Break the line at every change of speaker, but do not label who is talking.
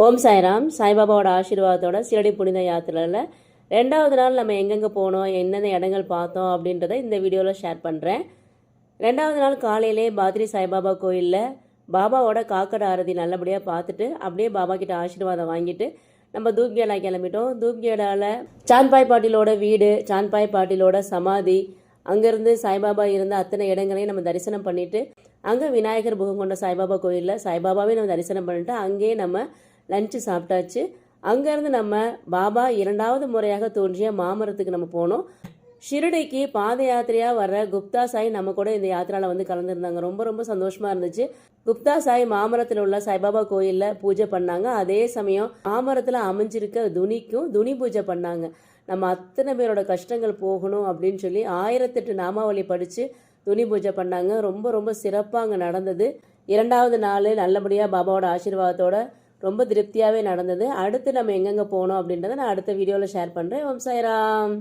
ஓம் சாய்ராம். சாய்பாபாவோட ஆசீர்வாதத்தோட சீரடி புனித யாத்திரையில் 2வது நாள் நம்ம எங்கெங்கே போனோம், என்னென்ன இடங்கள் பார்த்தோம் அப்படின்றத இந்த வீடியோவில் ஷேர் பண்ணுறேன். 2வது நாள் காலையிலே பாத்ரி சாய்பாபா கோயிலில் பாபாவோட காக்கட ஆரதி நல்லபடியாக பார்த்துட்டு அப்படியே பாபா கிட்ட ஆசீர்வாதம் வாங்கிட்டு நம்ம தூப்கேடா கிளம்பிட்டோம். தூப்கேடாவில் சாந்த்பாய் பாட்டிலோட வீடு, சாந்த்பாய் பாட்டிலோட சமாதி, அங்கேருந்து சாய்பாபா இருந்த அத்தனை இடங்களையும் நம்ம தரிசனம் பண்ணிவிட்டு அங்கே விநாயகர் முகம் கொண்ட சாய்பாபா கோயிலில் சாய்பாபாவே நம்ம தரிசனம் பண்ணிட்டு அங்கேயே நம்ம லஞ்சு சாப்பிட்டாச்சு. அங்கேருந்து நம்ம பாபா 2வது முறையாக தோன்றிய மாமரத்துக்கு நம்ம போனோம். ஷிரடிக்கு பாத யாத்திரையாக வர்ற குப்தா சாய் நம்ம கூட இந்த யாத்திராவில் வந்து கலந்துருந்தாங்க. ரொம்ப ரொம்ப சந்தோஷமாக இருந்துச்சு. குப்தா சாய் மாமரத்தில் உள்ள சாய்பாபா கோயிலில் பூஜை பண்ணாங்க. அதே சமயம் மாமரத்தில் அமைஞ்சிருக்க துணிக்கும் துணி பூஜை பண்ணாங்க. நம்ம அத்தனை பேரோட கஷ்டங்கள் போகணும் அப்படின்னு சொல்லி 1008 நாமாவளி படித்து துணி பூஜை பண்ணாங்க. ரொம்ப ரொம்ப சிறப்பாக அங்கே நடந்தது. 2வது நாள் நல்லபடியாக பாபாவோட ஆசீர்வாதத்தோட ரொம்ப திருப்தியாகவே நடந்தது. அடுத்து நம்ம எங்கெங்கே போனோம் அப்படின்றத நான் அடுத்த வீடியோவில் ஷேர் பண்ணுறேன். ஓம் சாய்ராம்.